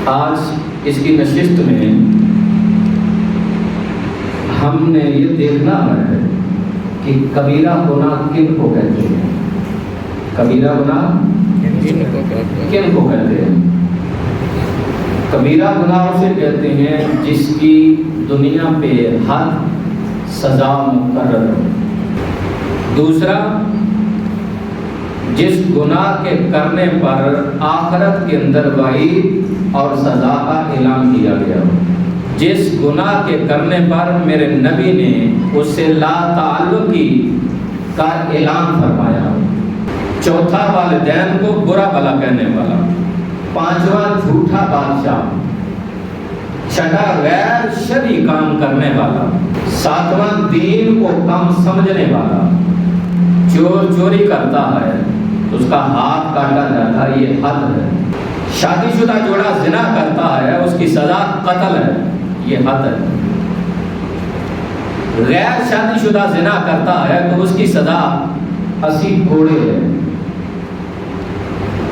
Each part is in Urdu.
آج اس کی نشست میں ہم نے یہ دیکھنا ہے کہ کبیرہ گناہ کن کو کہتے ہیں، کبیرہ گناہ کن کو کہتے ہیں؟ کبیرہ گناہ اسے کہتے ہیں جس کی دنیا پہ حد سزا مقرر ہو۔ دوسرا، جس گناہ کے کرنے پر آخرت کے اندر وعید اور سزا کا اعلان کیا گیا ہو، جس گناہ کے کرنے پر میرے نبی نے اس سے لا تعلقی کا اعلان فرمایا ہو۔ چوتھا، والدین کو برا بھلا کہنے والا۔ پانچواں، جھوٹا بادشاہ۔ چھٹا، غیر شرعی کام کرنے والا۔ ساتواں، دین کو کم سمجھنے والا۔ چور چوری کرتا ہے تو اس کا ہاتھ کاٹا جاتا ہے، یہ حد ہے۔ شادی شدہ جوڑا زنا کرتا ہے، اس کی سزا قتل ہے، یہ حد ہے۔ غیر شادی شدہ زنا کرتا ہے تو اس کی سزا 80 کوڑے ہے،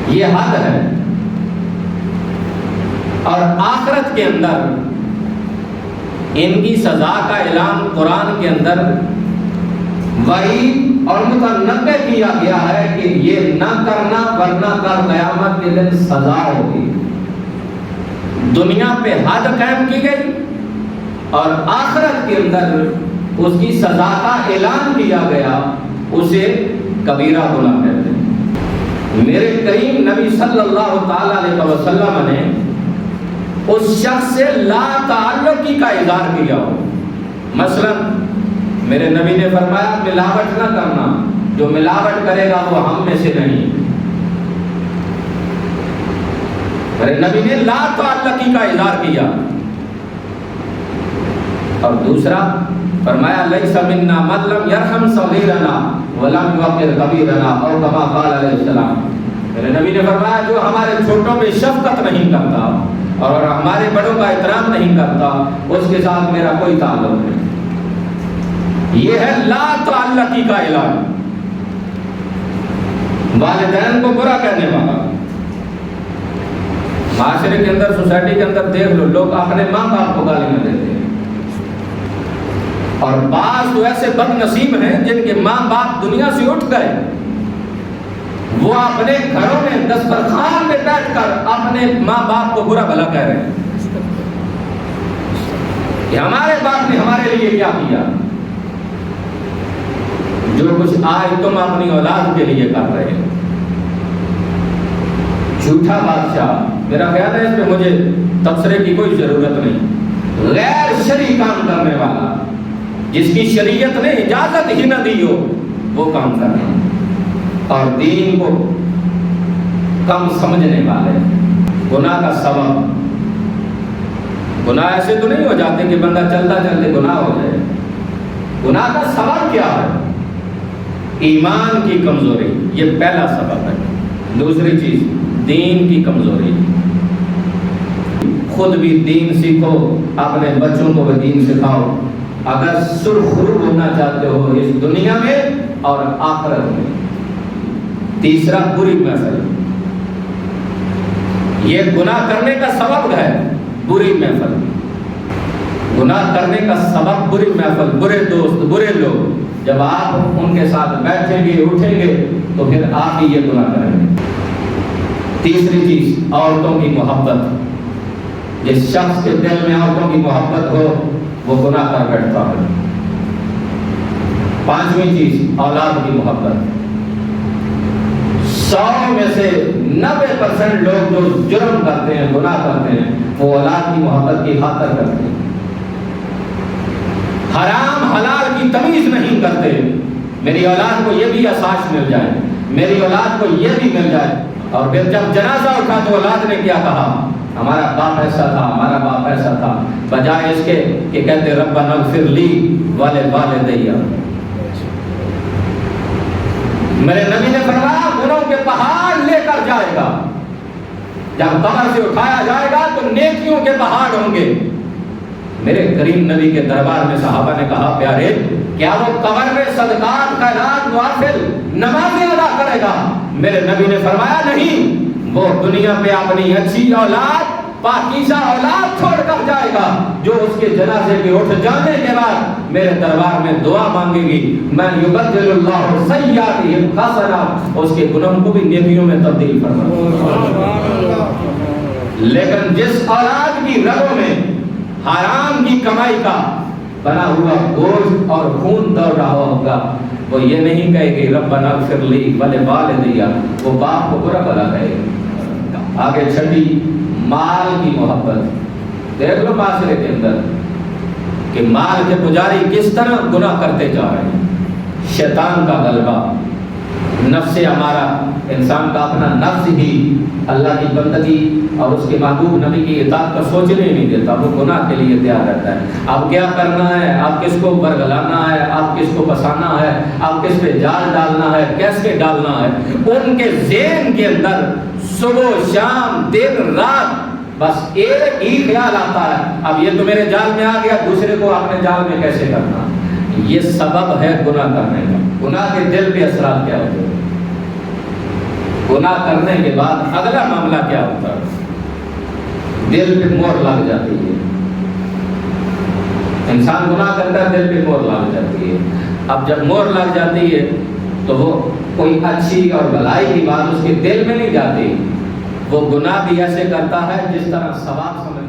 یہ حد ہے۔ اور آخرت کے اندر ان کی سزا کا اعلان قرآن کے اندر وعید اور متنبع کیا گیا ہے کہ یہ نہ کرنا ورنہ کل قیامت کے دن سزا ہوگی۔ دنیا پہ حد قائم کی گئی اور آخرت کے اندر اس کی سزا کا اعلان کیا گیا، اسے کبیرہ گناہ کہتے ہیں۔ میرے کریم نبی صلی اللہ تعالی علیہ وسلم نے اس شخص سے لا تعلقی کا اظہار کیا ہو۔ مثلا میرے نبی نے فرمایا ملاوٹ نہ کرنا، جو ملاوٹ کرے گا وہ ہم میں سے نہیں۔ میرے نبی نے لا تعلقی کا اظہار کیا۔ اور دوسرا فرمایا لیس منا من لم یرحم صغیرنا ولم یوقر کبیرنا، اور کما قال علیہ السلام، میرے نبی نے فرمایا جو ہمارے چھوٹوں پہ شفقت نہیں کرتا اور ہمارے بڑوں کا احترام نہیں کرتا، اس کے ساتھ میرا کوئی تعلق نہیں۔ یہ ہے لا تعلقی کا اعلان۔ والدین کو برا کہنے والا۔ معاشرے کے اندر، سوسائٹی کے اندر دیکھ لو، لوگ اپنے ماں باپ کو گالیاں دیتے ہیں، اور بعض تو ایسے بد نصیب ہیں جن کے ماں باپ دنیا سے اٹھ گئے، وہ اپنے گھروں میں دسترخوان پہ بیٹھ کر اپنے ماں باپ کو برا بھلا کہہ رہے ہیں کہ ہمارے باپ نے ہمارے لیے کیا کیا۔ جو کچھ آج تم اپنی اولاد کے لیے کر رہے ہیں۔ جھوٹا بادشاہ، میرا خیال ہے اس پہ مجھے تبصرے کی کوئی ضرورت نہیں۔ غیر شرعی کام کرنے والا، جس کی شریعت نے اجازت ہی نہ دی ہو وہ کام کرنا، اور دین کو کم سمجھنے والے۔ گناہ کا سبب، گناہ ایسے تو نہیں ہو جاتے کہ بندہ چلتا چلتے گناہ ہو جائے۔ گناہ کا سبب کیا ہے؟ ایمان کی کمزوری، یہ پہلا سبب ہے۔ دوسری چیز، دین کی کمزوری۔ خود بھی دین سیکھو، اپنے بچوں کو بھی دین سکھاؤ اگر سرخرو ہونا چاہتے ہو اس دنیا میں اور آخرت میں۔ تیسرا، بری محفل۔ یہ گناہ کرنے کا سبب ہے بری محفل۔ گناہ کرنے کا سبب بری محفل، برے دوست، برے لوگ۔ جب آپ ان کے ساتھ بیٹھیں گے اٹھیں گے تو پھر آپ ہی یہ گناہ کریں گے۔ تیسری چیز، عورتوں کی محبت۔ جس شخص کے دل میں عورتوں کی محبت ہو وہ گناہ کر بیٹھتا ہے۔ پانچویں چیز، اولاد کی محبت۔ 100 میں سے 90% لوگ جو جرم کرتے ہیں، گناہ کرتے ہیں، وہ اولاد کی محبت کی خاطر کرتے ہیں۔ حرام حلال کی تمیز نہیں کرتے، میری اولاد کو یہ بھی احساس مل جائے، میری اولاد کو یہ بھی مل جائے۔ اور پھر جب جنازہ اٹھا تو اولاد نے کیا کہا؟ ہمارا باپ ایسا تھا، ہمارا باپ ایسا تھا، بجائے اس کے کہ کہتے ربنا اغفر لی ولوالدی۔ میرے نبی نے فرمایا گناہوں کے پہاڑ لے کر جائے گا، جب قبر سے اٹھایا جائے گا تو نیکیوں کے پہاڑ ہوں گے۔ میرے کریم نبی کے دربار میں صحابہ نے کہا پیارے کیا وہ قبر میں صدقات، خیرات، نوافل، نمازیں ادا کرے گا؟ میرے نبی نے فرمایا نہیں، وہ دنیا پہ اپنی اچھی اولاد پاکیزہ اولاد چھوڑ کر جائے گا جو اس کے جنازے کے اٹھ جانے کے بعد میرے دربار میں دعا مانگے گی، میں یبدل اللہ سیئاتہم حسنات، اس کے گناہوں کو بھی نیکیوں میں تبدیل فرماؤں۔ لیکن جس اولاد کی رگوں میں حرام کی کمائی کا بنا ہوا گوشت اور خون دوڑ رہا ہوگا، وہ یہ نہیں کہے گی ربنا اغفر لی ولوالدی، وہ باپ کو برا بھلا کہے گا۔ آگے چھٹی، مال کی محبت۔ دیکھ لو معاشرے کے اندر کہ مال کے پجاری کس طرح گناہ کرتے جا رہے ہیں۔ شیطان کا غلبہ، نفس ہمارا، انسان کا اپنا نفس ہی اللہ کی بندگی اور اس کے محبوب نبی کی اطاعت کا سوچنے نہیں دیتا، وہ گناہ کے لیے تیار رہتا ہے۔ اب کیا کرنا ہے، آپ کس کو برگلانا ہے، آپ کس کو پسانا ہے، آپ کس پہ جال ڈالنا ہے، کیسے ڈالنا ہے، ان کے ذہن کے اندر صبح شام دن رات بس ایک ہی خیال آتا ہے، اب یہ تو میرے جال میں آ گیا، دوسرے کو اپنے جال میں کیسے کرنا۔ یہ سبب ہے گناہ کرنے کا۔ گناہ کے دل پہ اثرات کیا ہوتے ہیں؟ گناہ کرنے کے بعد اگلا معاملہ کیا ہوتا ہے؟ دل پہ مور لگ جاتی ہے۔ انسان گناہ کرتا ہے، دل پہ مور لگ جاتی ہے۔ اب جب مور لگ جاتی ہے تو وہ کوئی اچھی اور بھلائی کی بات اس کے دل میں نہیں جاتی، وہ گناہ بھی ایسے کرتا ہے جس طرح ثواب سمجھ